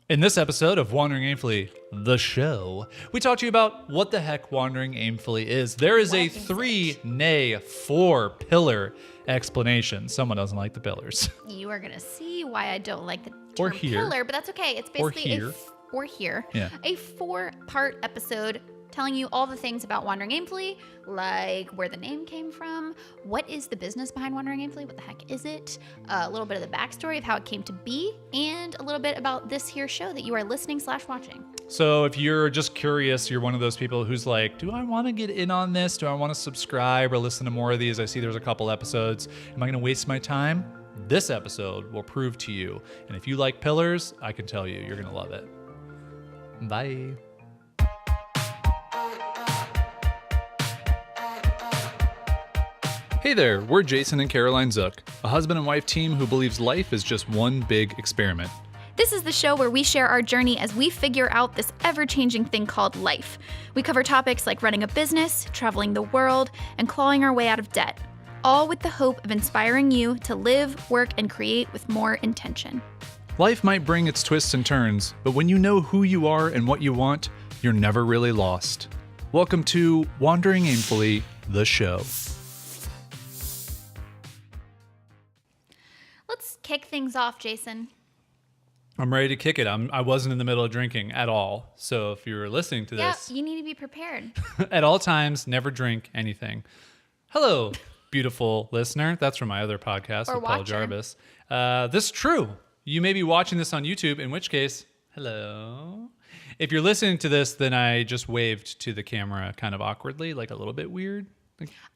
In this episode of Wandering Aimfully, the show, we talk to you about what the heck Wandering Aimfully is. There is a 4-pillar explanation. Someone doesn't like the pillars. You are going to see why I don't like the Or term here. pillar, but that's okay. It's basically Yeah. a 4-part episode telling you all the things about Wandering Aimfully, like where the name came from, what is the business behind Wandering Aimfully, what the heck is it, a little bit of the backstory of how it came to be, and a little bit about this here show that you are listening/watching. So if you're just curious, you're one of those people who's like, do I want to get in on this? Do I want to subscribe or listen to more of these? I see there's a couple episodes. Am I going to waste my time? This episode will prove to you. And if you like pillars, I can tell you, you're going to love it. Bye. Hey there, we're Jason and Caroline Zook, a husband and wife team who believes life is just one big experiment. This is the show where we share our journey as we figure out this ever-changing thing called life. We cover topics like running a business, traveling the world, and clawing our way out of debt, all with the hope of inspiring you to live, work, and create with more intention. Life might bring its twists and turns, but when you know who you are and what you want, you're never really lost. Welcome to Wandering Aimfully, the show. Let's kick things off, Jason. I'm ready to kick it. I wasn't in the middle of drinking at all. So if you're listening to this, Yeah, you need to be prepared. at all times, never drink anything. Hello, beautiful listener. That's from my other podcast Or with Paul watcher. Jarvis. This is true. You may be watching this on YouTube, in which case, hello. If you're listening to this, then I just waved to the camera kind of awkwardly, like a little bit weird.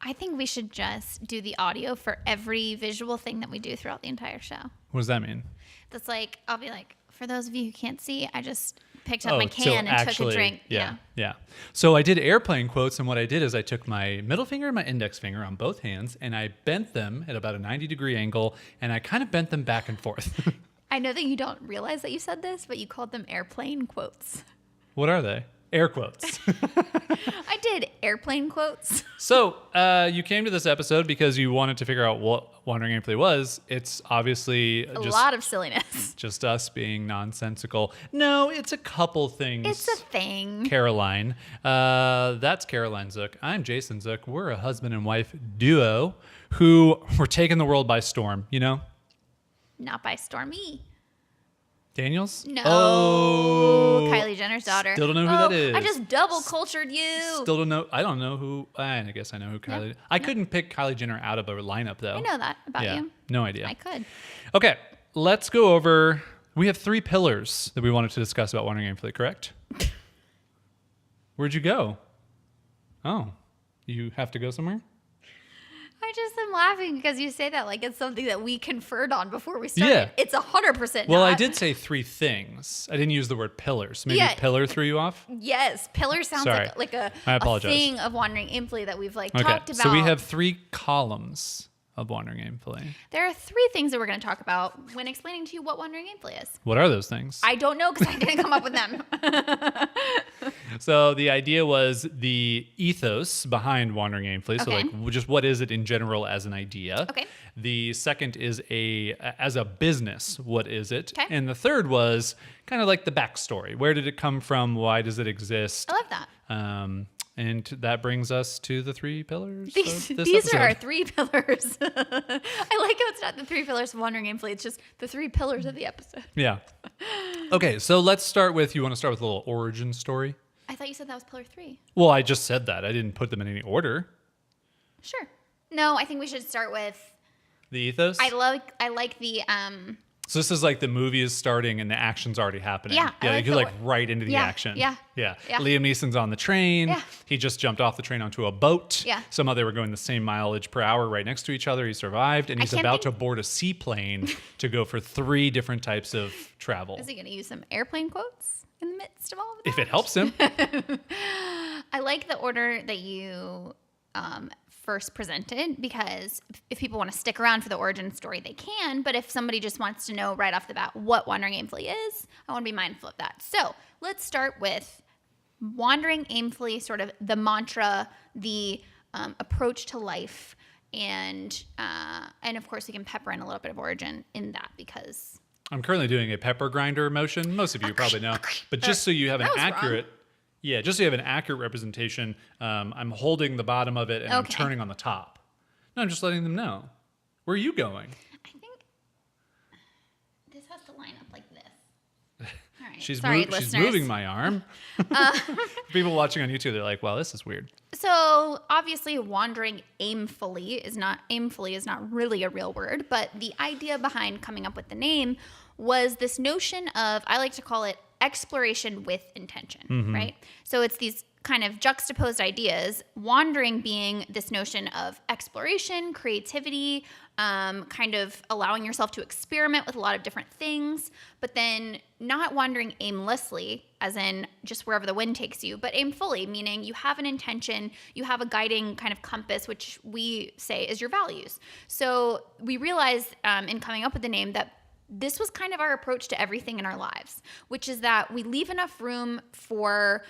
I think we should just do the audio for every visual thing that we do throughout the entire show. What does that mean? That's like, I'll be like, for those of you who can't see, I just picked up my so can and took actually, a drink. Yeah. So I did airplane quotes, and what I did is I took my middle finger and my index finger on both hands, and I bent them at about a 90-degree angle, and I kind of bent them back and forth. I know that you don't realize that you said this, but you called them airplane quotes. What are they? Air quotes. I did airplane quotes. So you came to this episode because you wanted to figure out what Wandering Aimfully was. It's obviously A lot of silliness. just us being nonsensical. No, it's a couple things. It's a thing. Caroline. That's Caroline Zook. I'm Jason Zook. We're a husband and wife duo who were taking the world by storm, you know? Not by Stormy. Daniels? No. Oh. Kylie Jenner's daughter. Still don't know who that is. I just double cultured you. Still don't know. I don't know who. I guess I know who Kylie. I couldn't pick Kylie Jenner out of a lineup though. I know that about you. No idea. I could. Okay, let's go over. We have 3 pillars that we wanted to discuss about Wandering Aimfully, correct? Where'd you go? Oh, you have to go somewhere? I just am laughing because you say that like it's something that we conferred on before we started. Yeah. It's 100% Well, I not. did say 3 things. I didn't use the word pillars. Maybe Yeah. pillar threw you off? Yes, pillar sounds Sorry. like a I apologize. thing of Wandering Aimfully that we've like Okay, talked about. so we have 3 columns of Wandering Aimfully. There are 3 things that we're going to talk about when explaining to you what Wandering Aimfully is. What are those things? I don't know because I didn't come up with them. So the idea was the ethos behind Wandering Aimfully. So Okay. like just what is it in general as an idea? Okay. The second is as a business, what is it? Okay. And the third was kind of like the backstory. Where did it come from? Why does it exist? I love that. And that brings us to the 3 pillars. These of this are our episode. 3 pillars. I like how it's not the 3 pillars of Wandering Aimfully. It's just the 3 pillars of the episode. Yeah. Okay, so let's start with, you want to start with a little origin story? I thought you said that was pillar 3. Well, I just said that. I didn't put them in any order. Sure. No, I think we should start with. The ethos? I like the. So this is like the movie is starting and the action's already happening. Yeah, I Yeah, like you the like or- right into the Yeah, action. yeah, Yeah. yeah. Liam Neeson's on the train. Yeah. He just jumped off the train onto a boat. Yeah. Somehow they were going the same mileage per hour right next to each other. He survived and I he's can't about think- to board a seaplane to go for 3 different types of travel. Is he going to use some airplane quotes in the midst of all of that? If it helps him. I like the order that you first presented because if people want to stick around for the origin story, they can. But if somebody just wants to know right off the bat what Wandering Aimfully is, I want to be mindful of that. So let's start with Wandering Aimfully, sort of the mantra, the approach to life, and of course we can pepper in a little bit of origin in that because I'm currently doing a pepper grinder motion. Most of you probably know, but just so you have an That was accurate, just so you have an accurate representation, I'm holding the bottom of it and I'm turning on the top. No, I'm just letting them know. Where are you going? I think this has to line up like this. All right. She's listeners. moving my arm. People watching on YouTube, they're like, "Wow, this is weird." So obviously, wandering aimfully is not really a real word, but the idea behind coming up with the name was this notion of, I like to call it exploration with intention, right? So it's these kind of juxtaposed ideas, wandering being this notion of exploration, creativity, kind of allowing yourself to experiment with a lot of different things, but then not wandering aimlessly, as in just wherever the wind takes you, but aimfully, meaning you have an intention, you have a guiding kind of compass, which we say is your values. So we realized in coming up with the name that this was kind of our approach to everything in our lives, which is that we leave enough room for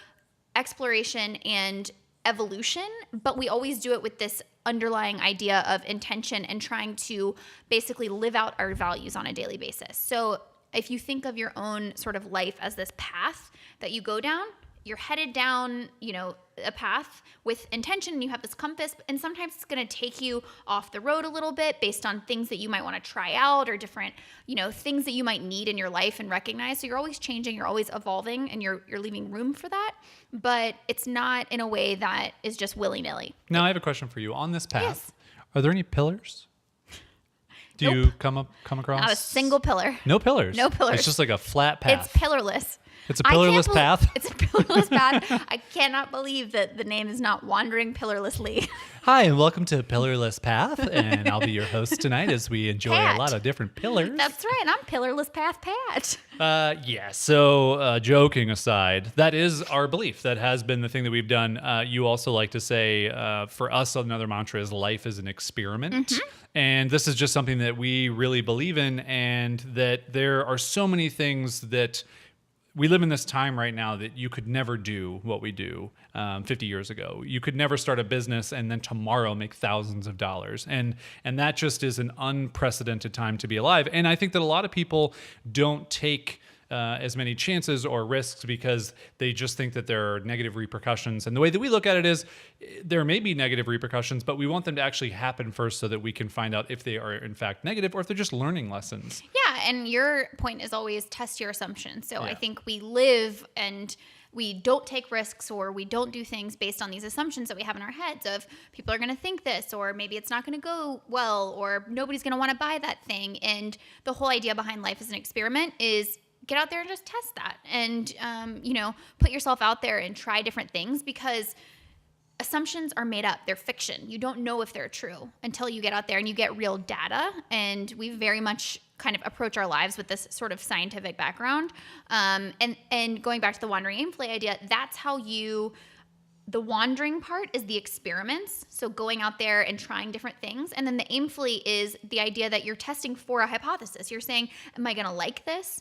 exploration and evolution, but we always do it with this underlying idea of intention and trying to basically live out our values on a daily basis. So if you think of your own sort of life as this path that you go down, you're headed down, a path with intention, and you have this compass, and sometimes it's going to take you off the road a little bit based on things that you might want to try out or different, things that you might need in your life and recognize. So you're always changing, you're always evolving, and you're leaving room for that, but it's not in a way that is just willy-nilly. Now I have a question for you. On this path, Yes. Are there any pillars? Do Nope. you come across? Not a single pillar. No pillars. No pillars. It's just like a flat path. It's pillarless. It's a pillarless path? It's a pillarless path. I cannot believe that the name is not Wandering Pillarlessly. Hi, and welcome to Pillarless Path, and I'll be your host tonight as we enjoy Pat. a lot of different pillars. That's right. I'm Pillarless Path Pat. So joking aside, that is our belief. That has been the thing that we've done. You also like to say, for us, another mantra is life is an experiment. And this is just something that we really believe in, and that there are so many things that we live in this time right now that you could never do what we do 50 years ago. You could never start a business and then tomorrow make thousands of dollars. And that just is an unprecedented time to be alive. And I think that a lot of people don't take as many chances or risks because they just think that there are negative repercussions. And the way that we look at it is there may be negative repercussions, but we want them to actually happen first so that we can find out if they are in fact negative or if they're just learning lessons. Yeah, and your point is always test your assumptions. So I think we live and we don't take risks, or we don't do things based on these assumptions that we have in our heads of people are going to think this, or maybe it's not going to go well, or nobody's going to want to buy that thing. And the whole idea behind life as an experiment is get out there and just test that, and put yourself out there and try different things, because assumptions are made up. They're fiction. You don't know if they're true until you get out there and you get real data. And we very much kind of approach our lives with this sort of scientific background. And going back to the wandering aimfully idea, that's how the wandering part is the experiments. So going out there and trying different things. And then the aimfully is the idea that you're testing for a hypothesis. You're saying, am I going to like this?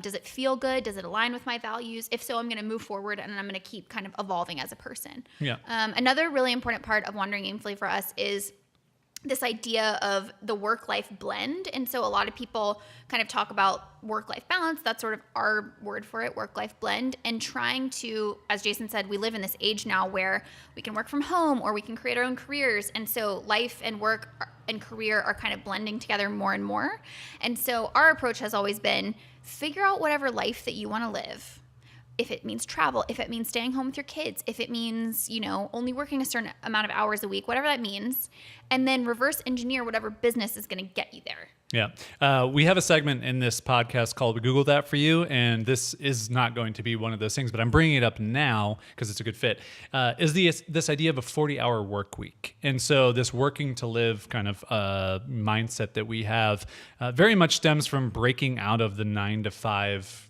Does it feel good? Does it align with my values? If so, I'm going to move forward and I'm going to keep kind of evolving as a person. Yeah. Another really important part of wandering aimfully for us is this idea of the work-life blend. And so a lot of people kind of talk about work-life balance. That's sort of our word for it, work-life blend. And trying to, as Jason said, we live in this age now where we can work from home or we can create our own careers. And so life and work and career are kind of blending together more and more. And so our approach has always been figure out whatever life that you want to live. If it means travel, if it means staying home with your kids, if it means, only working a certain amount of hours a week, whatever that means, and then reverse engineer whatever business is going to get you there. Yeah. We have a segment in this podcast called Google That For You, and this is not going to be one of those things, but I'm bringing it up now because it's a good fit, is this idea of a 40-hour work week. And so this working to live kind of mindset that we have very much stems from breaking out of the 9-to-5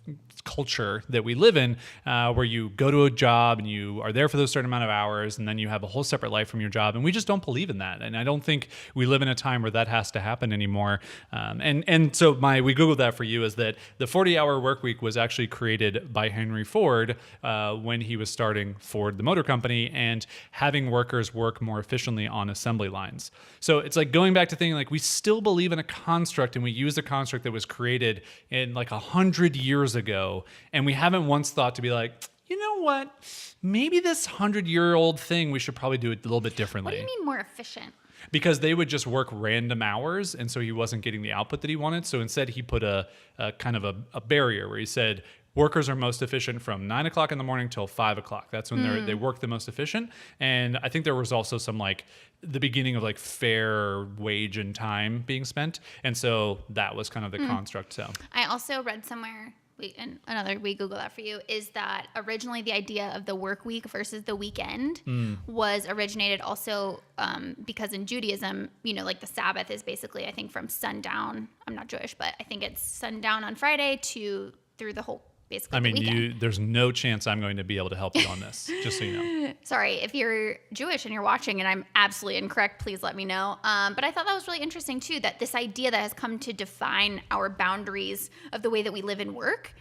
culture that we live in, where you go to a job and you are there for those certain amount of hours, and then you have a whole separate life from your job. And we just don't believe in that. And I don't think we live in a time where that has to happen anymore. And so we Googled that for you, is that the 40-hour work week was actually created by Henry Ford when he was starting Ford, the motor company, and having workers work more efficiently on assembly lines. So it's like going back to thinking like we still believe in a construct, and we use a construct that was created in like 100 years ago, and we haven't once thought to be like, you know what? Maybe this 100-year-old thing, we should probably do it a little bit differently. What do you mean more efficient? Because they would just work random hours, and so he wasn't getting the output that he wanted. So instead, he put a kind of a barrier where he said workers are most efficient from 9 o'clock in the morning till 5 o'clock. That's when they work the most efficient. And I think there was also some like the beginning of like fair wage and time being spent, and so that was kind of the construct. So I also read somewhere. We Google that for you, is that originally the idea of the work week versus the weekend was originated also because in Judaism, like the Sabbath is basically, I think, from sundown. I'm not Jewish, but I think it's sundown on Friday through the whole, basically, the weekend. There's no chance I'm going to be able to help you on this, just so you know. Sorry, if you're Jewish and you're watching and I'm absolutely incorrect, please let me know. But I thought that was really interesting too, that this idea that has come to define our boundaries of the way that we live and work,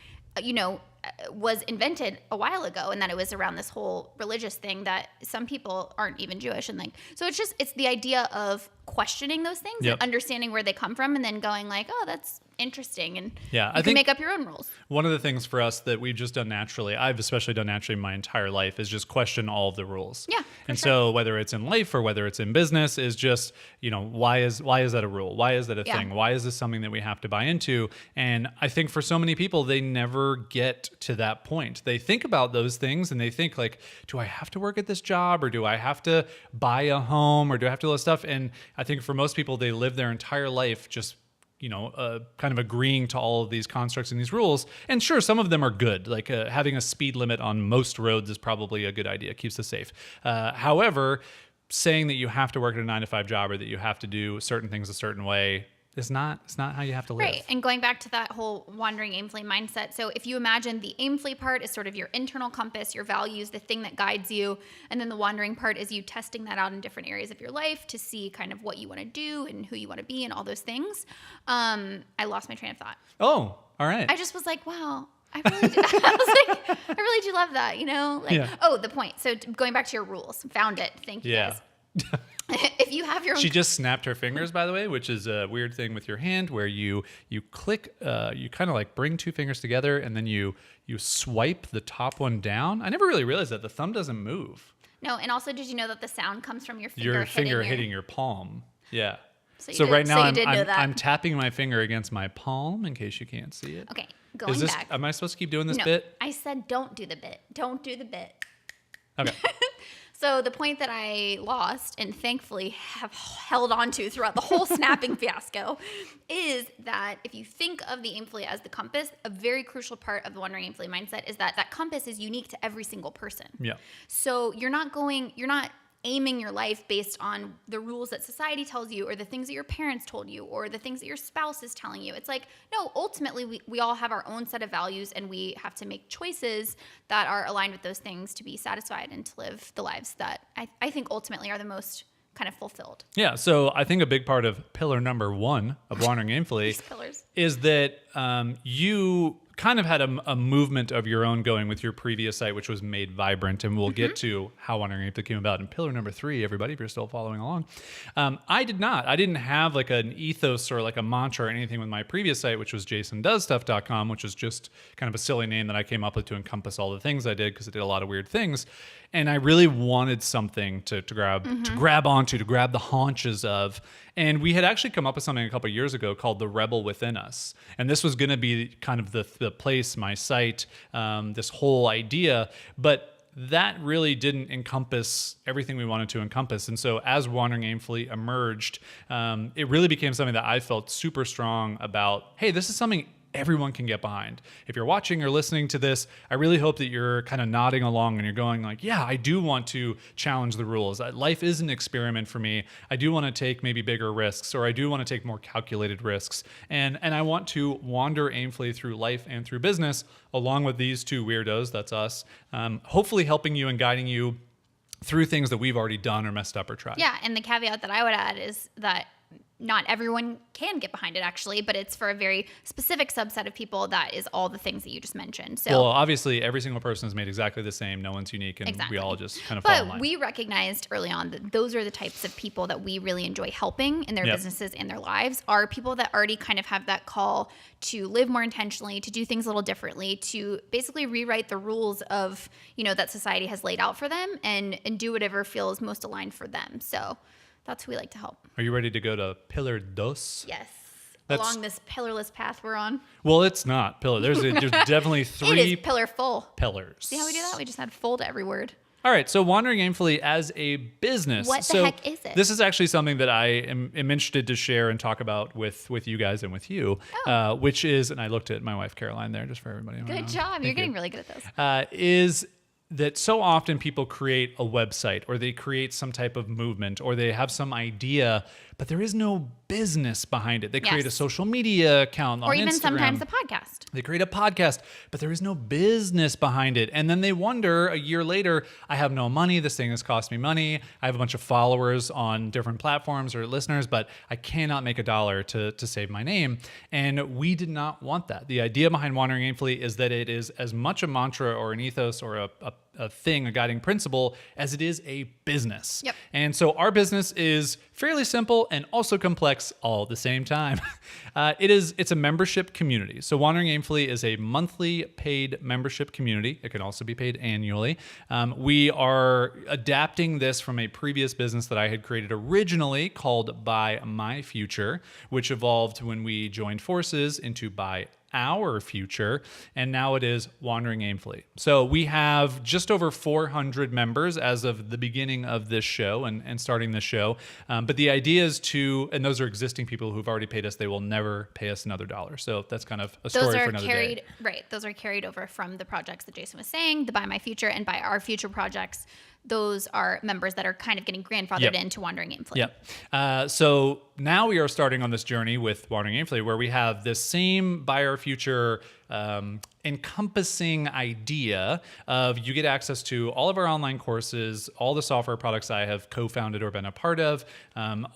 was invented a while ago, and that it was around this whole religious thing that some people aren't even Jewish, and so it's the idea of questioning those things and understanding where they come from, and then going like, oh, that's interesting, and you can make up your own rules. One of the things for us that we've just done naturally, I've especially done naturally my entire life, is just question all of the rules. Yeah. So whether it's in life or whether it's in business, is just, why is that a rule? Why is that a thing? Why is this something that we have to buy into? And I think for so many people, they never get to that point. They think about those things and they think like, do I have to work at this job, or do I have to buy a home, or do I have to do all this stuff? And I think for most people, they live their entire life just kind of agreeing to all of these constructs and these rules. And sure, some of them are good. Like having a speed limit on most roads is probably a good idea. It keeps us safe. However, saying that you have to work at a 9-to-5 job, or that you have to do certain things a certain way, it's not how you have to live. Right. And going back to that whole wandering aimfully mindset. So if you imagine the aimfully part is sort of your internal compass, your values, the thing that guides you. And then the wandering part is you testing that out in different areas of your life to see kind of what you want to do and who you want to be and all those things. I lost my train of thought. Oh, all right. I just was like, wow. I really do. I really do love that, the point. So going back to your rules, found it. Thank you guys. If you have your own... She just snapped her fingers, by the way, which is a weird thing with your hand, where you click, you kind of like bring two fingers together, and then you swipe the top one down. I never really realized that the thumb doesn't move. No, and also, did you know that the sound comes from your finger? Your finger hitting your palm. Yeah. So right now I'm tapping my finger against my palm in case you can't see it. Okay, going back. Am I supposed to keep doing this bit? I said don't do the bit. Don't do the bit. Okay. So the point that I lost and thankfully have held on to throughout the whole snapping fiasco is that if you think of the aimfully as the compass, a very crucial part of the wandering aimfully mindset is that compass is unique to every single person. Yeah. So you're not aiming your life based on the rules that society tells you, or the things that your parents told you, or the things that your spouse is telling you. It's like, no, ultimately we all have our own set of values, and we have to make choices that are aligned with those things to be satisfied and to live the lives that I think ultimately are the most kind of fulfilled. Yeah, so I think a big part of pillar number 1 of Wandering Aimfully is that you kind of had a movement of your own going with your previous site, which was Made Vibrant, and we'll get to how Wandering Aimfully came about in pillar number 3, everybody, if you're still following along. I did not. I didn't have like an ethos or like a mantra or anything with my previous site, which was jasondoesstuff.com, which is just kind of a silly name that I came up with to encompass all the things I did, because I did a lot of weird things. And I really wanted something to grab onto, to grab the haunches of. And we had actually come up with something a couple of years ago called The Rebel Within Us. And this was going to be kind of the place, my site, this whole idea. But that really didn't encompass everything we wanted to encompass. And so as Wandering Aimfully emerged, it really became something that I felt super strong about. Hey, this is something everyone can get behind. If you're watching or listening to this, I really hope that you're kind of nodding along and you're going like, yeah, I do want to challenge the rules. Life is an experiment for me. I do want to take maybe bigger risks, or I do want to take more calculated risks. And I want to wander aimfully through life and through business along with these two weirdos, that's us, hopefully helping you and guiding you through things that we've already done or messed up or tried. Yeah, and the caveat that I would add is that not everyone can get behind it actually, but it's for a very specific subset of people that is all the things that you just mentioned. So well, obviously every single person is made exactly the same. No one's unique, and we all just kind of fall in line. But we recognized early on that those are the types of people that we really enjoy helping in their businesses and their lives, are people that already kind of have that call to live more intentionally, to do things a little differently, to basically rewrite the rules of, that society has laid out for them and do whatever feels most aligned for them. So that's who we like to help. Are you ready to go to Pillar Dos? Yes. Along this pillarless path we're on. Well, it's not pillar. There's definitely 3 It is pillar-full. pillars. See how we do that? We just had full to every word. All right, so Wandering Aimfully as a business. What the heck is it? This is actually something that I am interested to share and talk about with you guys and with you, which is, and I looked at my wife Caroline there just for everybody. Good job. You're getting really good at this. Is that so often people create a website or they create some type of movement or they have some idea, but there is no business behind it. They create a social media account on Instagram. Or even sometimes a podcast. They create a podcast, but there is no business behind it. And then they wonder a year later, I have no money. This thing has cost me money. I have a bunch of followers on different platforms or listeners, but I cannot make $1 to save my name. And we did not want that. The idea behind Wandering Aimfully is that it is as much a mantra or an ethos or a thing, a guiding principle, as it is a business. Yep. And so our business is fairly simple and also complex all at the same time. It's a membership community. So Wandering Aimfully is a monthly paid membership community. It can also be paid annually. We are adapting this from a previous business that I had created originally called By My Future, which evolved when we joined forces into By Our Future, and now it is Wandering Aimfully. So we have just over 400 members as of the beginning of this show and starting this show. But the idea is and those are existing people who've already paid us. They will never pay us another $1. So that's kind of a story for another day. Right. Those are carried over from the projects that Jason was saying, the By My Future and By Our Future projects. Those are members that are kind of getting grandfathered into Wandering Aimfully. Yep. So now we are starting on this journey with Wandering Aimfully where we have this same By Our Future encompassing idea of you get access to all of our online courses, all the software products I have co-founded or been a part of,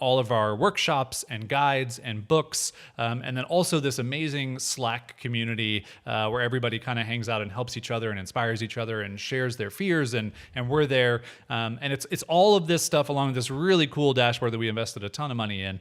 all of our workshops and guides and books, and then also this amazing Slack community where everybody kind of hangs out and helps each other and inspires each other and shares their fears, and we're there. And it's all of this stuff along with this really cool dashboard that we invested a ton of money in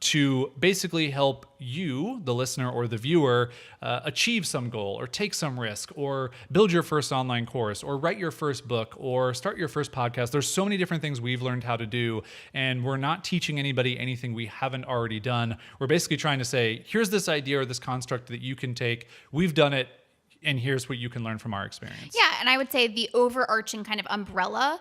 to basically help you, the listener or the viewer, achieve some goal or take some risk or build your first online course or write your first book or start your first podcast. There's so many different things we've learned how to do, and we're not teaching anybody anything we haven't already done. We're basically trying to say, here's this idea or this construct that you can take. We've done it, and here's what you can learn from our experience. Yeah, and I would say the overarching kind of umbrella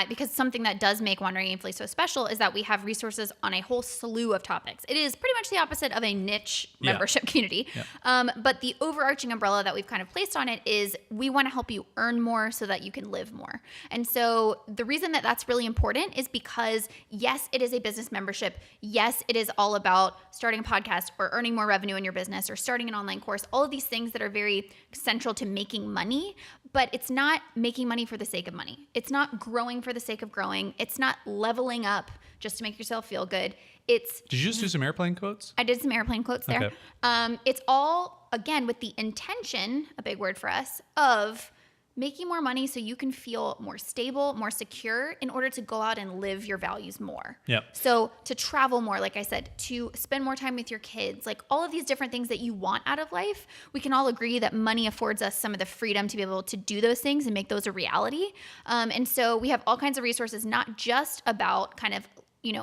because something that does make Wandering Aimfully so special is that we have resources on a whole slew of topics. It is pretty much the opposite of a niche membership community. Yeah. But the overarching umbrella that we've kind of placed on it is we want to help you earn more so that you can live more. And so the reason that that's really important is because, yes, it is a business membership. Yes, it is all about starting a podcast or earning more revenue in your business or starting an online course, all of these things that are very central to making money, but it's not making money for the sake of money. It's not growing for the sake of growing. It's not leveling up just to make yourself feel good. Did you just do some airplane quotes? I did some airplane quotes there. Okay. It's all, again, with the intention, a big word for us, of making more money so you can feel more stable, more secure in order to go out and live your values more. Yep. So to travel more, like I said, to spend more time with your kids, like all of these different things that you want out of life, we can all agree that money affords us some of the freedom to be able to do those things and make those a reality. And so we have all kinds of resources, not just about kind of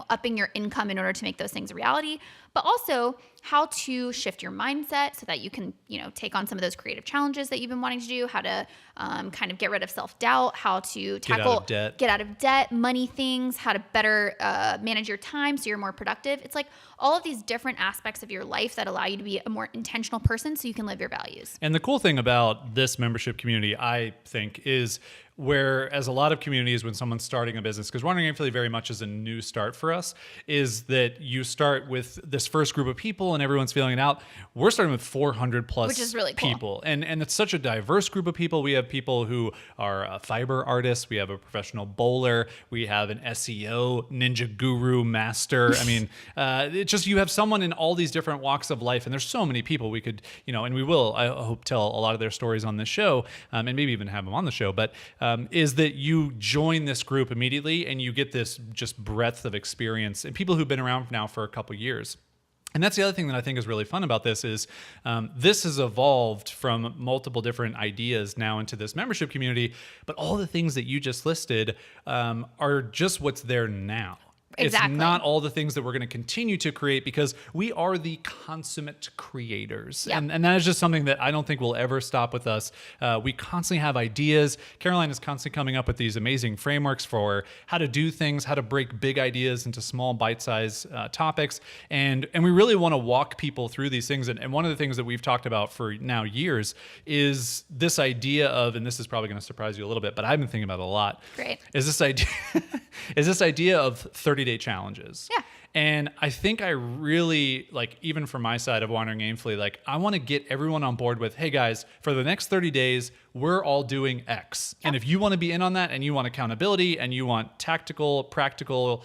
upping your income in order to make those things a reality, but also how to shift your mindset so that you can, take on some of those creative challenges that you've been wanting to do, how to kind of get rid of self-doubt, how to tackle get out of debt, money things, how to better manage your time so you're more productive. It's like all of these different aspects of your life that allow you to be a more intentional person so you can live your values. And the cool thing about this membership community, I think, is whereas a lot of communities, when someone's starting a business, because Wandering Aimfully very much is a new start for us, is that you start with this this first group of people and everyone's feeling it out. We're starting with 400 plus Which is really cool. people. And it's such a diverse group of people. We have people who are fiber artists. We have a professional bowler. We have an SEO ninja guru master. I mean, it's just, you have someone in all these different walks of life. And there's so many people we could, and we will, I hope, tell a lot of their stories on this show, and maybe even have them on the show. But is that you join this group immediately and you get this just breadth of experience and people who've been around now for a couple years. And that's the other thing that I think is really fun about this is this has evolved from multiple different ideas now into this membership community, but all the things that you just listed are just what's there now. Exactly. It's not all the things that we're going to continue to create because we are the consummate creators. Yep. And that is just something that I don't think will ever stop with us. We constantly have ideas. Caroline is constantly coming up with these amazing frameworks for how to do things, how to break big ideas into small bite-sized topics. And we really want to walk people through these things. And one of the things that we've talked about for now years is this idea of, and this is probably going to surprise you a little bit, but I've been thinking about it a lot. Great. Is this idea of 30-day challenges. Yeah. And I think I really, even from my side of Wandering Aimfully, I want to get everyone on board with, hey guys, for the next 30 days, we're all doing X. Yep. And if you want to be in on that and you want accountability and you want tactical, practical,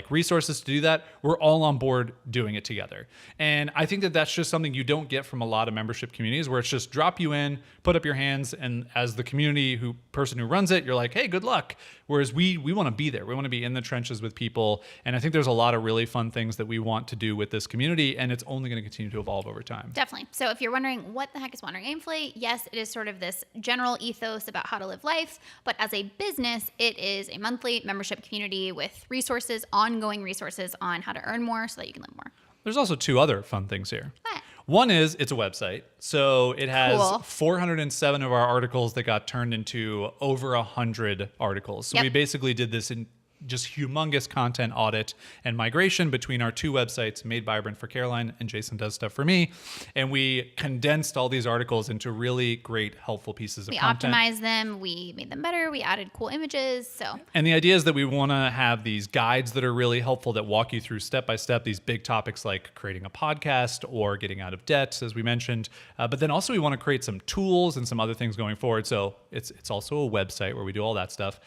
resources to do that, we're all on board doing it together. And I think that that's just something you don't get from a lot of membership communities where it's just drop you in, put up your hands, and as the community person who runs it, you're like, hey, good luck. Whereas we want to be there. We want to be in the trenches with people. And I think there's a lot of really fun things that we want to do with this community, and it's only going to continue to evolve over time. Definitely. So if you're wondering what the heck is Wandering Aimfully, yes, it is sort of this general ethos about how to live life, but as a business, it is a monthly membership community with resources, ongoing resources on how to earn more so that you can live more. There's also two other fun things here. What? One is it's a website. So it has Cool. 407 of our articles that got turned into over 100 articles. So Yep. we basically did this in just humongous content audit and migration between our two websites, Made Vibrant for Caroline and Jason Does Stuff for me. And we condensed all these articles into really great, helpful pieces of content. We optimized them. We made them better. We added cool images. So And the idea is that we want to have these guides that are really helpful that walk you through step by step these big topics like creating a podcast or getting out of debt, as we mentioned. But then also we want to create some tools and some other things going forward. So it's also a website where we do all that stuff.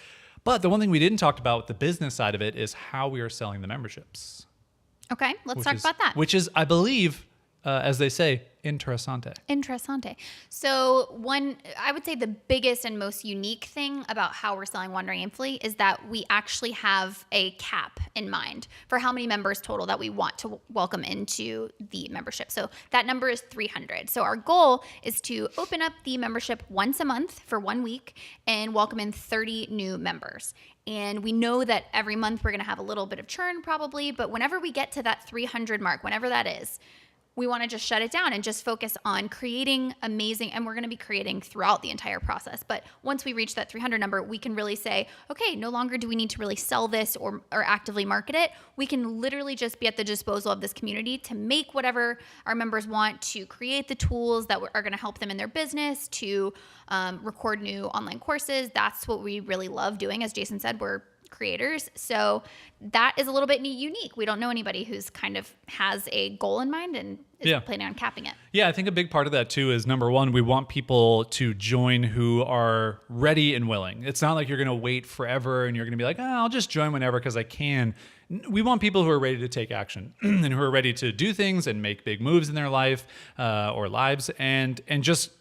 But the one thing we didn't talk about with the business side of it is how we are selling the memberships. okay, let's talk about that. Which is, I believe, as they say, interessante. Interessante. So I would say the biggest and most unique thing about how we're selling Wandering Aimfully is that we actually have a cap in mind for how many members total that we want to welcome into the membership. So that number is 300. So our goal is to open up the membership once a month for 1 week and welcome in 30 new members. And we know that every month we're going to have a little bit of churn probably, but whenever we get to that 300 mark, whenever that is, we want to just shut it down and just focus on creating amazing, and we're going to be creating throughout the entire process. But once we reach that 300 number, we can really say, okay, no longer do we need to really sell this or actively market it. We can literally just be at the disposal of this community to make whatever our members want, to create the tools that are going to help them in their business, to record new online courses. That's what we really love doing. As Jason said, we're creators. So that is a little bit unique. We don't know anybody who's kind of has a goal in mind and is planning on capping it. Yeah, I think a big part of that too is number one, we want people to join who are ready and willing. It's not like you're going to wait forever and you're going to be like, I'll just join whenever because I can. We want people who are ready to take action and who are ready to do things and make big moves in their life or lives and just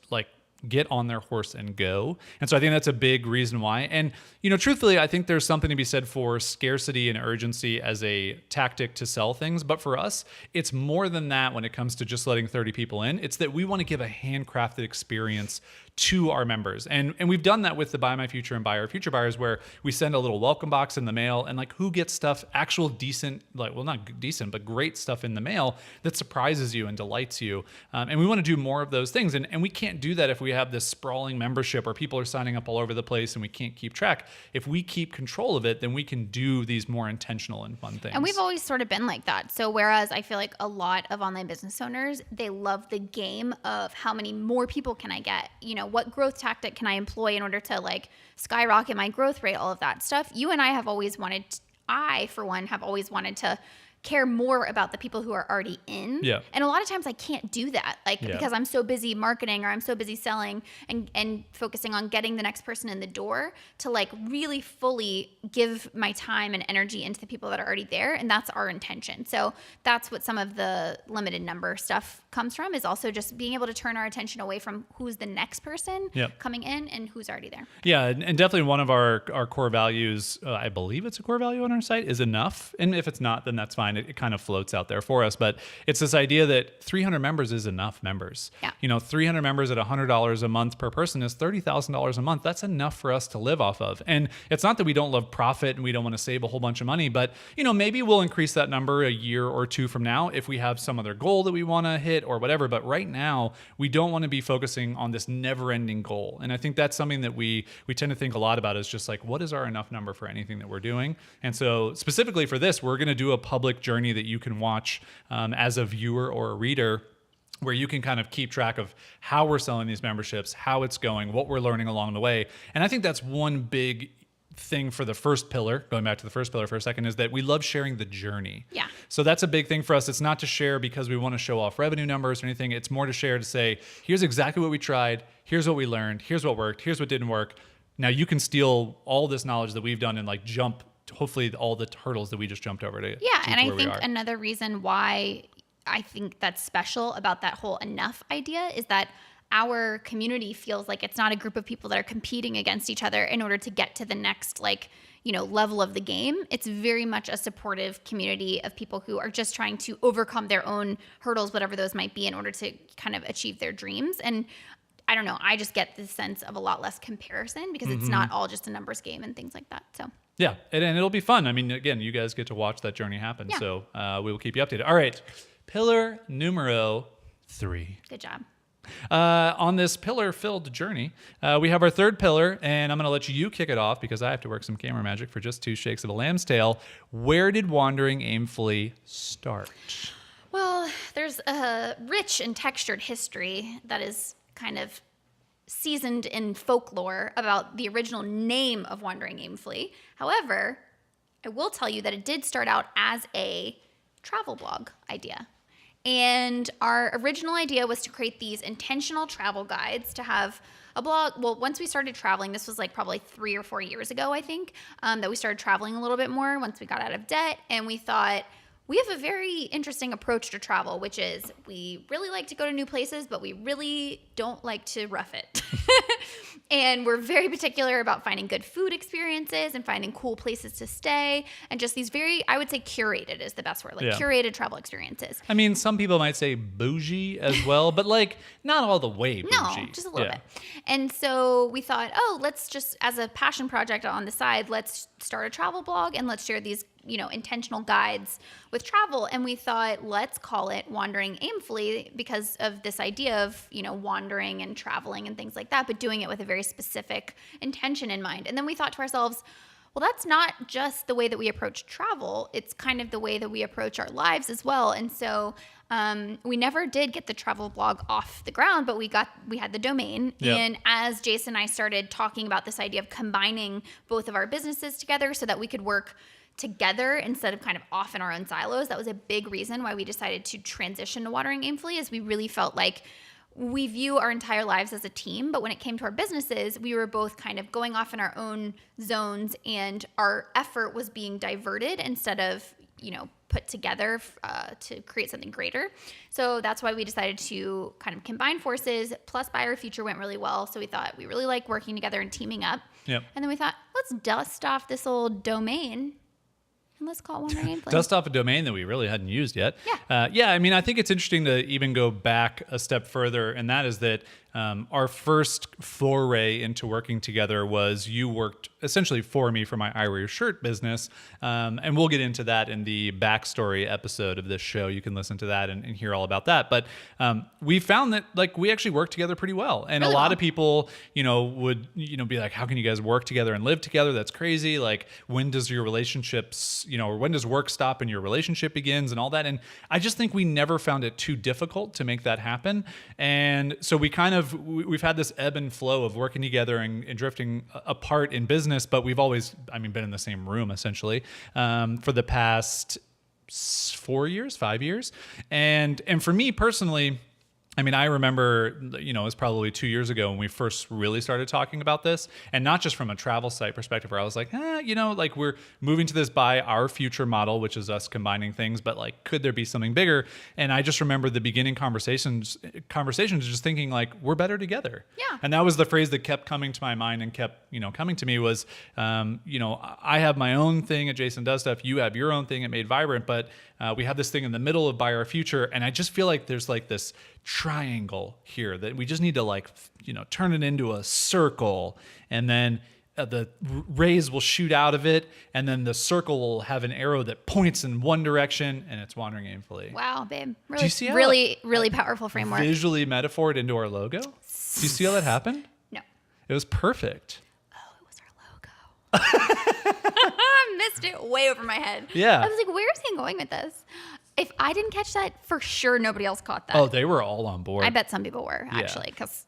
get on their horse and go. And so I think that's a big reason why. And, truthfully, I think there's something to be said for scarcity and urgency as a tactic to sell things. But for us, it's more than that when it comes to just letting 30 people in. It's that we want to give a handcrafted experience to our members. And we've done that with the Buy My Future and Buy Our Future buyers where we send a little welcome box in the mail and who gets stuff, actual decent, not decent, but great stuff in the mail that surprises you and delights you. And we want to do more of those things. And we can't do that if we have this sprawling membership where people are signing up all over the place and we can't keep track. If we keep control of it, then we can do these more intentional and fun things. And we've always sort of been like that. So whereas I feel like a lot of online business owners, they love the game of how many more people can I get? What growth tactic can I employ in order to skyrocket my growth rate, all of that stuff. You and I have always wanted, I for one have always wanted to care more about the people who are already in. Yeah. And a lot of times I can't do that, because I'm so busy marketing or I'm so busy selling and focusing on getting the next person in the door to really fully give my time and energy into the people that are already there. And that's our intention. So that's what some of the limited number stuff comes from, is also just being able to turn our attention away from who's the next person coming in and who's already there. Yeah, and definitely one of our core values, I believe it's a core value on our site, is enough. And if it's not, then that's fine. It kind of floats out there for us. But it's this idea that 300 members is enough members. Yeah. 300 members at $100 a month per person is $30,000 a month. That's enough for us to live off of. And it's not that we don't love profit and we don't want to save a whole bunch of money, but maybe we'll increase that number a year or two from now if we have some other goal that we want to hit or whatever. But right now, we don't want to be focusing on this never-ending goal. And I think that's something that we tend to think a lot about, is just what is our enough number for anything that we're doing? And so specifically for this, we're going to do a public journey that you can watch as a viewer or a reader, where you can kind of keep track of how we're selling these memberships, how it's going, what we're learning along the way. And I think that's one big thing for the first pillar, going back to the first pillar for a second, is that we love sharing the journey. Yeah. So that's a big thing for us. It's not to share because we want to show off revenue numbers or anything. It's more to share to say, here's exactly what we tried. Here's what we learned. Here's what worked. Here's what didn't work. Now you can steal all this knowledge that we've done and jump, hopefully, all the hurdles that we just jumped over to. Yeah. And I think another reason why I think that's special about that whole enough idea is that our community feels like it's not a group of people that are competing against each other in order to get to the next level of the game. It's very much a supportive community of people who are just trying to overcome their own hurdles, whatever those might be, in order to kind of achieve their dreams. And I don't know, I just get this sense of a lot less comparison because it's not all just a numbers game and things like that. So yeah, and it'll be fun. I mean, again, you guys get to watch that journey happen. Yeah. So we will keep you updated. All right, pillar numero 3. Good job. On this pillar-filled journey, we have our third pillar, and I'm going to let you kick it off because I have to work some camera magic for just 2 shakes of a lamb's tail. Where did Wandering Aimfully start? Well, there's a rich and textured history that is kind of seasoned in folklore about the original name of Wandering Aimfully. However, I will tell you that it did start out as a travel blog idea. And our original idea was to create these intentional travel guides, to have a blog. Well, once we started traveling, this was probably 3 or 4 years ago, I think, that we started traveling a little bit more once we got out of debt. And we thought, we have a very interesting approach to travel, which is we really like to go to new places, but we really don't like to rough it. And we're very particular about finding good food experiences and finding cool places to stay, and just these very, I would say curated is the best word, curated travel experiences. I mean, some people might say bougie as well, but not all the way bougie. No, just a little bit. And so we thought, let's just, as a passion project on the side, let's start a travel blog and let's share these intentional guides with travel. And we thought, let's call it Wandering Aimfully because of this idea of, wandering and traveling and things like that, but doing it with a very specific intention in mind. And then we thought to ourselves, well, that's not just the way that we approach travel. It's kind of the way that we approach our lives as well. And so we never did get the travel blog off the ground, but we had the domain. Yep. And as Jason and I started talking about this idea of combining both of our businesses together so that we could work together instead of kind of off in our own silos, that was a big reason why we decided to transition to Wandering Aimfully, is we really felt like we view our entire lives as a team, but when it came to our businesses, we were both kind of going off in our own zones, and our effort was being diverted instead of, put together to create something greater. So that's why we decided to kind of combine forces. Plus, Buy Our Future went really well, so we thought we really like working together and teaming up. Yep. And then we thought, let's dust off this old domain. And let's call it Wandering Aimfully. Dust off a domain that we really hadn't used yet. Yeah. I mean, I think it's interesting to even go back a step further, and that is that our first foray into working together was you worked essentially for me for my I Wear Your Shirt business, and we'll get into that in the backstory episode of this show. You can listen to that and hear all about that. But we found that we actually worked together pretty well, and really a lot well. of people would be like, how can you guys work together and live together? That's crazy. When does your relationships or when does work stop and your relationship begins and all that? And I just think we never found it too difficult to make that happen. And so we've had this ebb and flow of working together and drifting apart in business, but we've always, been in the same room essentially for the past 4 years, 5 years. And for me personally, I mean, I remember, it was probably 2 years ago when we first really started talking about this, and not just from a travel site perspective where I was like, like we're moving to this by our future model, which is us combining things, but like, could there be something bigger? And I just remember the beginning conversations just thinking like, we're better together. Yeah. And that was the phrase that kept coming to my mind and kept, coming to me was, I have my own thing at Jason Does Stuff. You have your own thing at Made Vibrant, but we have this thing in the middle of By Our Future. And I just feel like there's like this triangle here that we just need to turn it into a circle, and then the rays will shoot out of it, and then the circle will have an arrow that points in one direction, and it's Wandering Aimfully. Wow, babe. Really, Do you see how really powerful framework. Visually metaphored into our logo? Do you see how that happened? No. It was perfect. Oh, it was our logo. I missed it way over my head. Yeah. I was like, where is he going with this? If I didn't catch that, for sure nobody else caught that. Oh, they were all on board. I bet some people were, actually, because,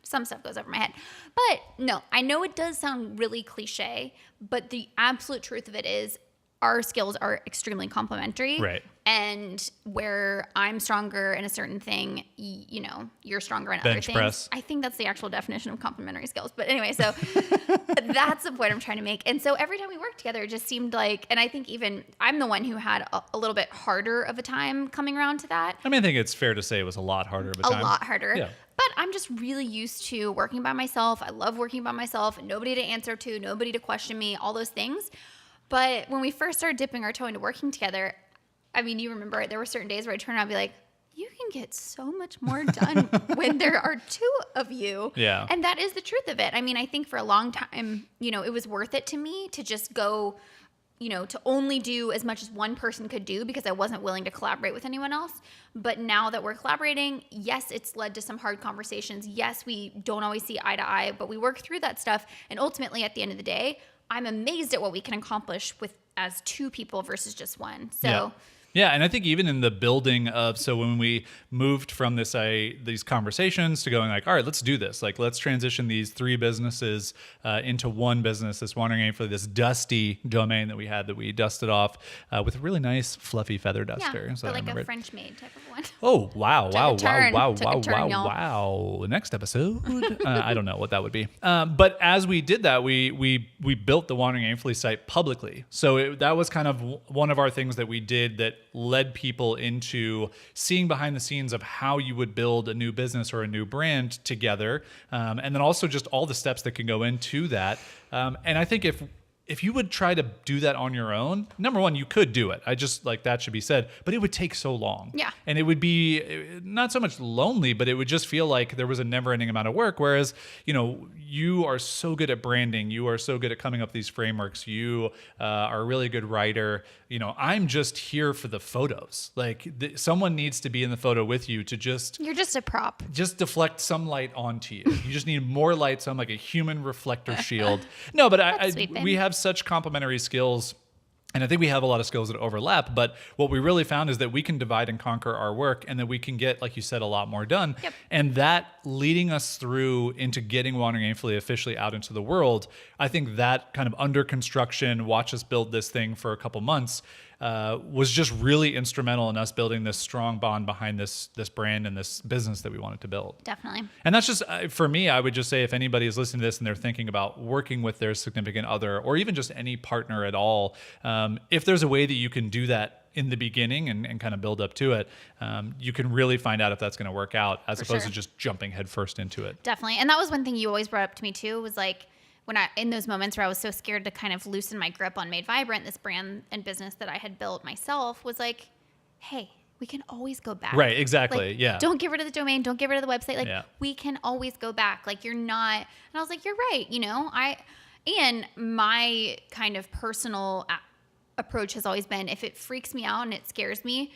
some stuff goes over my head. But no, I know it does sound really cliche, but the absolute truth of it is our skills are extremely complementary. Right. And where I'm stronger in a certain thing, you're stronger in other Bench things. press. I think that's the actual definition of complementary skills. But anyway, so that's the point I'm trying to make. And so every time we worked together, it just seemed like, and I think even I'm the one who had a little bit harder of a time coming around to that. I think it's fair to say it was a lot harder of a time. A lot harder. Yeah. But I'm just really used to working by myself. I love working by myself. Nobody to answer to, nobody to question me, all those things. But when we first started dipping our toe into working together, you remember there were certain days where I'd turn around and be like, you can get so much more done when there are two of you. Yeah. And that is the truth of it. I think for a long time, it was worth it to me to just go, to only do as much as one person could do because I wasn't willing to collaborate with anyone else. But now that we're collaborating, yes, it's led to some hard conversations. Yes, we don't always see eye to eye, but we work through that stuff. And ultimately, at the end of the day, I'm amazed at what we can accomplish with as two people versus just one. So. Yeah. Yeah, and I think even in the building of, so when we moved from these conversations to going like, all right, let's do this. Like, let's transition these 3 businesses into one business, this Wandering Aimfully, this dusty domain that we had that we dusted off with a really nice fluffy feather duster. Yeah, so but like a French maid type of one. Oh, wow. Next episode. I don't know what that would be. But as we did that, we built the Wandering Aimfully site publicly. So that was kind of one of our things that we did that led people into seeing behind the scenes of how you would build a new business or a new brand together. And then also just all the steps that can go into that. And I think if you would try to do that on your own, number one, you could do it. I just that should be said, but it would take so long. Yeah. And it would be not so much lonely, but it would just feel like there was a never ending amount of work. Whereas, you are so good at branding. You are so good at coming up with these frameworks. You are a really good writer. I'm just here for the photos. Someone needs to be in the photo with you to You're just a prop. Just deflect some light onto you. You just need more light, so I'm like a human reflector shield. No, but we have such complementary skills. And I think we have a lot of skills that overlap, but what we really found is that we can divide and conquer our work and that we can get, like you said, a lot more done. Yep. And that leading us through into getting Wandering Aimfully officially out into the world, I think that kind of under construction, watch us build this thing for a couple months, was just really instrumental in us building this strong bond behind this brand and this business that we wanted to build. Definitely. And that's just, for me, I would just say if anybody is listening to this and they're thinking about working with their significant other or even just any partner at all, if there's a way that you can do that in the beginning and kind of build up to it, you can really find out if that's going to work out as opposed to just jumping headfirst into it. Definitely. And that was one thing you always brought up to me too, was like, when in those moments where I was so scared to kind of loosen my grip on Made Vibrant, this brand and business that I had built myself, was like, hey, we can always go back. Right, exactly. Yeah. Don't get rid of the domain. Don't get rid of the website. We can always go back. You're not. And I was like, you're right. And my kind of personal approach has always been, if it freaks me out and it scares me,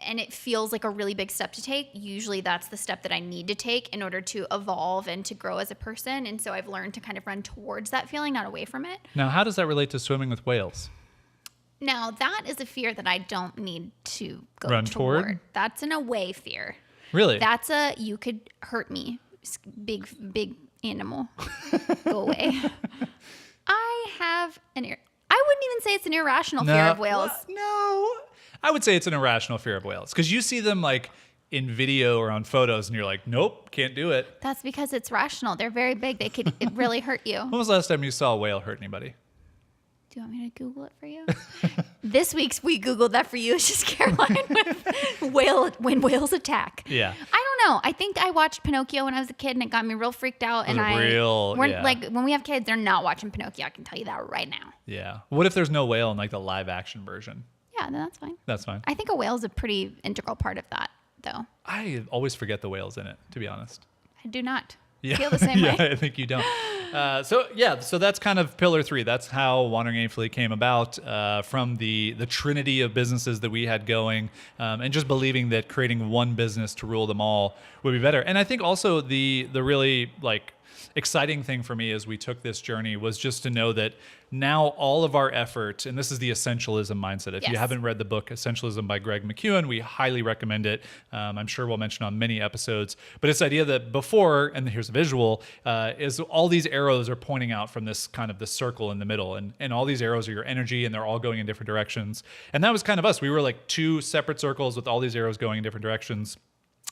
and it feels like a really big step to take, usually that's the step that I need to take in order to evolve and to grow as a person. And so I've learned to kind of run towards that feeling, not away from it. Now, how does that relate to swimming with whales? Now, that is a fear that I don't need to go run toward. That's an away fear. Really? That's you could hurt me. Big animal. Go away. I wouldn't even say it's an irrational fear of whales. No, I would say it's an irrational fear of whales because you see them like in video or on photos and you're like, nope, can't do it. That's because it's rational. They're very big. They could really hurt you. When was the last time you saw a whale hurt anybody? Do you want me to Google it for you? This week's We Googled That For You is just Caroline with when whales attack. Yeah. I don't know. I think I watched Pinocchio when I was a kid and it got me real freaked out. Like when we have kids, they're not watching Pinocchio. I can tell you that right now. Yeah. What if there's no whale in like the live action version? Yeah, then that's fine. That's fine. I think a whale is a pretty integral part of that, though. I always forget the whale's in it, to be honest. I do not. Yeah. Feel the same way. I think you don't. So that's kind of pillar 3. That's how Wandering Aimfully came about, from the trinity of businesses that we had going, and just believing that creating one business to rule them all would be better. And I think also the really like exciting thing for me as we took this journey was just to know that now all of our effort, and this is the essentialism mindset. If you haven't read the book Essentialism by Greg McEwan, we highly recommend it. I'm sure we'll mention on many episodes, but it's the idea that before, and here's a visual, is all these arrows are pointing out from this kind of the circle in the middle, and all these arrows are your energy, and they're all going in different directions. And that was kind of us. We were like 2 separate circles with all these arrows going in different directions.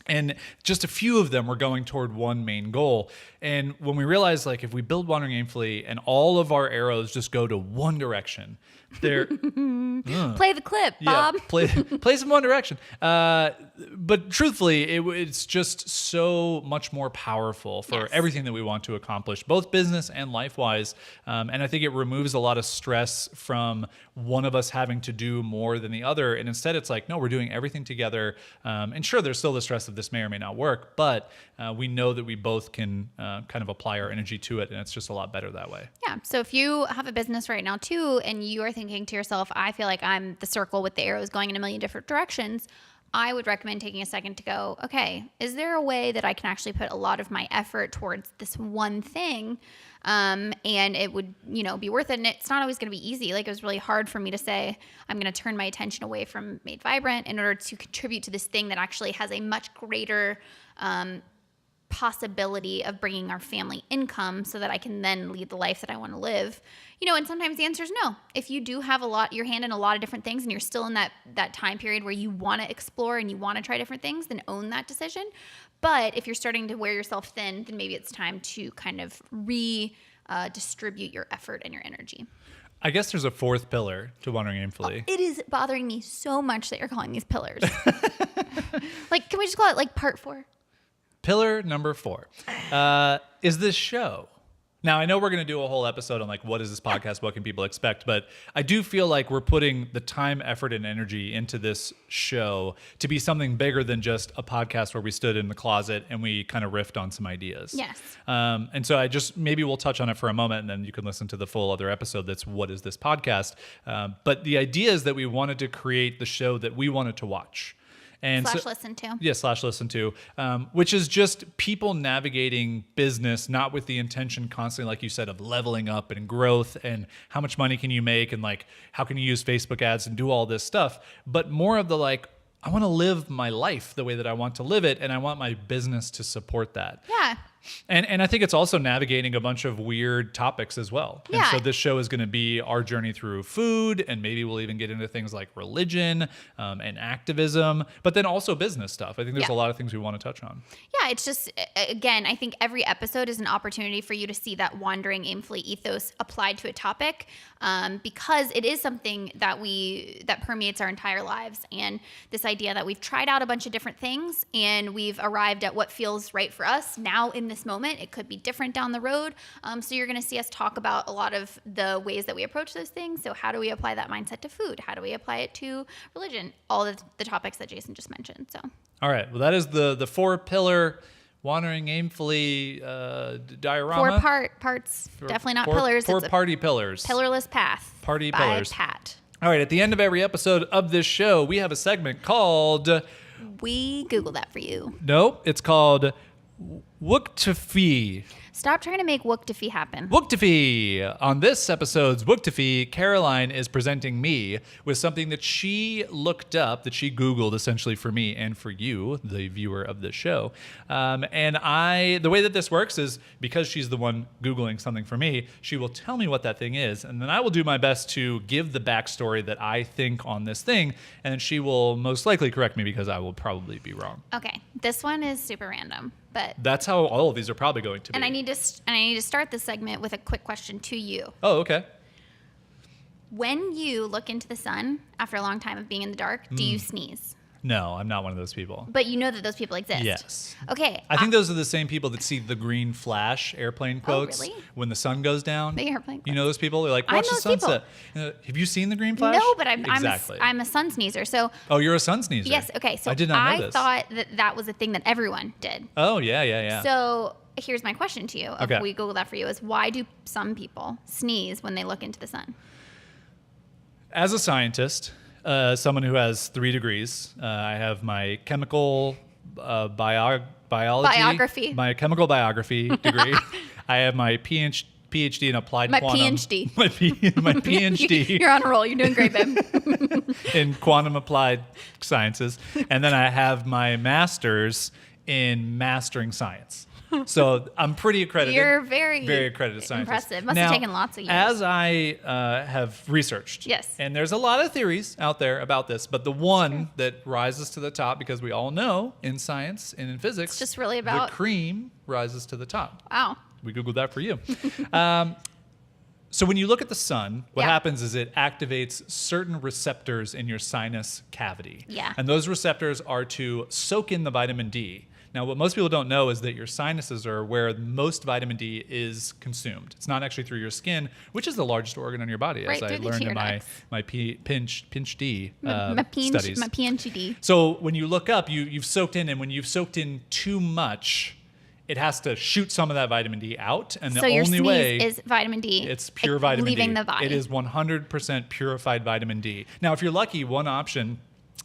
And just a few of them were going toward one main goal. And when we realized, like, if we build Wandering Aimfully and all of our arrows just go to one direction, they're... Play the clip, Bob. Yeah, play some One Direction. But truthfully, it's just so much more powerful for everything that we want to accomplish, both business and life-wise. And I think it removes a lot of stress from one of us having to do more than the other. And instead, it's like, no, we're doing everything together. And sure, there's still the stress of this may or may not work, but we know that we both can kind of apply our energy to it, and it's just a lot better that way. Yeah. So if you have a business right now too, and you are thinking to yourself, I feel like I'm the circle with the arrows going in a million different directions, I would recommend taking a second to go, okay, is there a way that I can actually put a lot of my effort towards this one thing, and it would, be worth it? And it's not always going to be easy. Like, it was really hard for me to say, I'm going to turn my attention away from Made Vibrant in order to contribute to this thing that actually has a much greater possibility of bringing our family income so that I can then lead the life that I want to live. And sometimes the answer is no. If you do have your hand in a lot of different things and you're still in that time period where you want to explore and you want to try different things, then own that decision. But if you're starting to wear yourself thin, then maybe it's time to kind of distribute your effort and your energy. I guess there's a 4th pillar to Wandering Aimfully. It is bothering me so much that you're calling these pillars. Like, can we just call it like part 4? Pillar number 4 is this show. Now, I know we're going to do a whole episode on like, what is this podcast? What can people expect? But I do feel like we're putting the time, effort, and energy into this show to be something bigger than just a podcast where we stood in the closet and we kind of riffed on some ideas. Yes. And so maybe we'll touch on it for a moment and then you can listen to the full other episode that's What is this podcast? But the idea is that we wanted to create the show that we wanted to watch. And listen to. Yeah, /listen to, which is just people navigating business, not with the intention constantly, like you said, of leveling up and growth and how much money can you make and like how can you use Facebook ads and do all this stuff, but more of the like, I want to live my life the way that I want to live it, and I want my business to support that. Yeah. And I think it's also navigating a bunch of weird topics as well. Yeah. And so this show is going to be our journey through food, and maybe we'll even get into things like religion and activism, but then also business stuff. I think there's a lot of things we want to touch on. Yeah, it's just, again, I think every episode is an opportunity for you to see that Wandering Aimfully ethos applied to a topic, because it is something that permeates our entire lives. And this idea that we've tried out a bunch of different things and we've arrived at what feels right for us now in this moment. It could be different down the road. So you're going to see us talk about a lot of the ways that we approach those things. So how do we apply that mindset to food? How do we apply it to religion? All of the topics that Jason just mentioned. So. All right. Well, that is the 4-pillar Wandering Aimfully diorama. 4 parts. Definitely not pillars. 4 party pillars. Pillarless path. Party by pillars. Pat. All right. At the end of every episode of this show, we have a segment called... We Googled that for you. Nope. It's called... Wook to Fee. Stop trying to make Wooktify happen. Wooktify! On this episode's Wooktify, Caroline is presenting me with something that she looked up, that she Googled essentially for me and for you, the viewer of the show. The way that this works is because she's the one Googling something for me, she will tell me what that thing is, and then I will do my best to give the backstory that I think on this thing, and then she will most likely correct me because I will probably be wrong. Okay, this one is super random, but That's how all of these are probably going to be. and I need to start this segment with a quick question to you. Oh, okay. When you look into the sun after a long time of being in the dark, do you sneeze? No, I'm not one of those people. But you know that those people exist. Yes. Okay. I think those are the same people that see the green flash airplane quotes really? when the sun goes down. The airplane You know those people? They're like, I'm watch the those people. sunset. Have you seen the green flash? No, but exactly. I'm a sun sneezer. So Oh, you're a sun sneezer. yes, okay. So I did not know this. thought that was a thing that everyone did. Oh, yeah. So here's my question to you. Okay. If we Google that for you, is why do some people sneeze when they look into the sun? As a scientist, someone who has 3 degrees, I have my chemical Biography. my chemical biography degree. I have my PhD in applied My quantum. PhD. My PhD. You're on a roll. You're doing great, babe. in quantum applied sciences, and then I have my master's in mastering science. So I'm pretty accredited. You're very accredited scientist. impressive. Must have taken lots of years. As I have researched, Yes. and there's a lot of theories out there about this, but the one that rises to the top, because we all know in science and in physics, It's just really about- the cream rises to the top. Wow. We Googled that for you. So when you look at the sun, what Yeah. happens is it activates certain receptors in your sinus cavity. Yeah. And those receptors are to soak in the vitamin D. Now, what most people don't know is that your sinuses are where most vitamin D is consumed. It's not actually through your skin, which is the largest organ on your body, Right as I through the learned tear in ducts. my pinch D My studies. PhD. So when you look up, you've soaked in, and when you've soaked in too much, it has to shoot some of that vitamin D out, and the So your only sneeze way is vitamin D. it's pure vitamin leaving D. the body. It is 100% purified vitamin D. Now, if you're lucky, one option,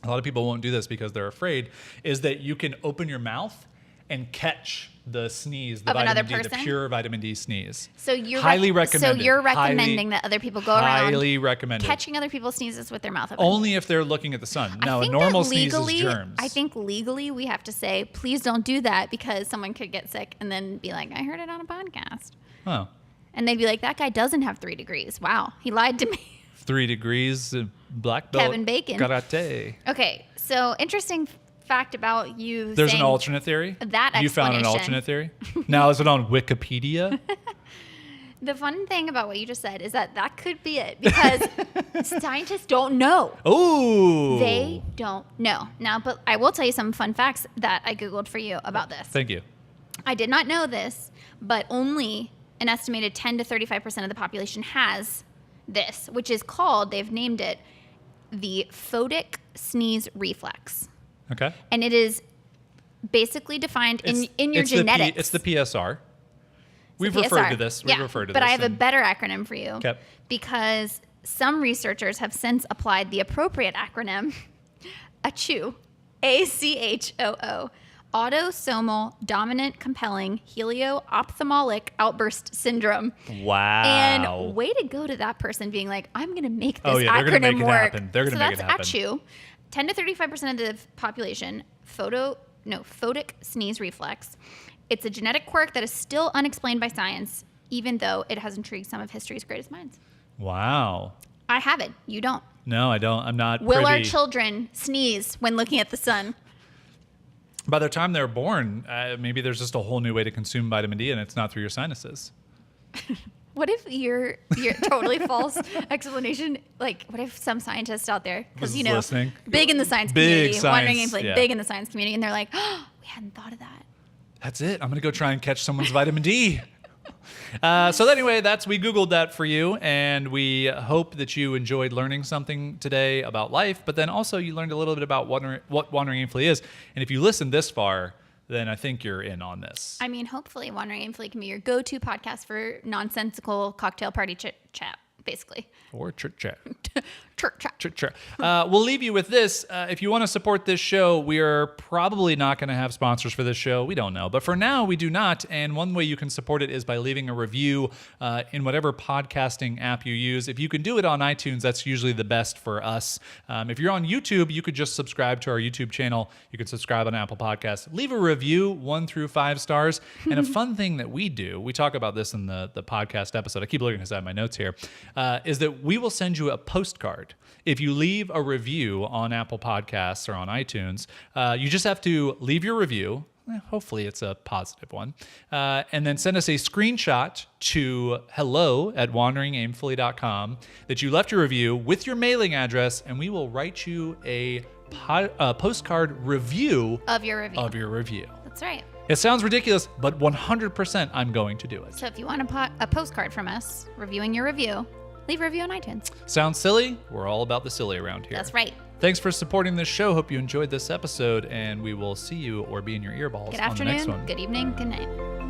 a lot of people won't do this because they're afraid, is that you can open your mouth and catch the sneeze, the Of vitamin another D, the person? pure vitamin D sneeze. So you're highly recommended. So you're Highly- recommending that other people go highly around recommended. catching other people's sneezes with their mouth open. Only if they're looking at the sun. Now, I a think normal that sneeze legally, is germs. I think legally we have to say, please don't do that because someone could get sick and then be like, I heard it on a podcast. Oh, And they'd be like, that guy doesn't have 3 degrees. Wow, he lied to me. 3 degrees, black belt, Kevin Bacon. karate. Okay, so interesting fact about you There's saying an alternate theory? that You found an explanation. alternate theory? Now, is it on Wikipedia? The fun thing about what you just said is that could be it because scientists don't know. Oh! They don't know. Now, but I will tell you some fun facts that I Googled for you about this. Thank you. I did not know this, but only an estimated 10 to 35% of the population has this, which is called, they've named it, the photic sneeze reflex. Okay. And it is basically defined in your genetics. It's the PSR. We've PSR. referred to this. We've Yeah, referred to but this. I have a and- better acronym for you. Okay. Because some researchers have since applied the appropriate acronym, ACHOO, ACHOO, autosomal dominant compelling helio-ophthalmic outburst syndrome. Wow. And way to go to that person being like, I'm going to make this Oh, yeah, they're gonna acronym make it work. happen. They're gonna so make it happen. that's ACHOO. 10 to 35% of the population, photic sneeze reflex. It's a genetic quirk that is still unexplained by science, even though it has intrigued some of history's greatest minds. Wow. I have it. You don't. No, I don't. I'm not Will our privy. children sneeze when looking at the sun? By the time they're born, maybe there's just a whole new way to consume vitamin D, and it's not through your sinuses. What if your totally false explanation? Like, what if some scientists out there, because Was listening. big in the science Big community, science, Wandering Aimfully, yeah. big in the science community, and they're like, oh, we hadn't thought of that. That's it. I'm going to go try and catch someone's vitamin D. So anyway, we Googled that for you, and we hope that you enjoyed learning something today about life, but then also you learned a little bit about what Wandering Aimfully is. And if you listened this far, then I think you're in on this. I mean, hopefully Wandering Aimfully can be your go-to podcast for nonsensical cocktail party chat. basically. Or chit chat. Chit chat. We'll leave you with this. If you want to support this show, we are probably not going to have sponsors for this show. We don't know. But for now, we do not. And one way you can support it is by leaving a review in whatever podcasting app you use. If you can do it on iTunes, that's usually the best for us. If you're on YouTube, you could just subscribe to our YouTube channel. You could subscribe on Apple Podcasts. Leave a review, 1 through 5 stars. And a fun thing that we do, we talk about this in the podcast episode. I keep looking inside my notes here, is that we will send you a postcard. If you leave a review on Apple Podcasts or on iTunes, you just have to leave your review. Hopefully it's a positive one. And then send us a screenshot to hello@wanderingaimfully.com that you left your review with your mailing address, and we will write you a postcard review Of your review. That's right. It sounds ridiculous, but 100% I'm going to do it. So if you want a postcard from us reviewing your review, leave a review on iTunes. Sounds silly? We're all about the silly around here. That's right. Thanks for supporting this show. Hope you enjoyed this episode, and we will see you or be in your earballs Good on the next afternoon, one. good evening, good night.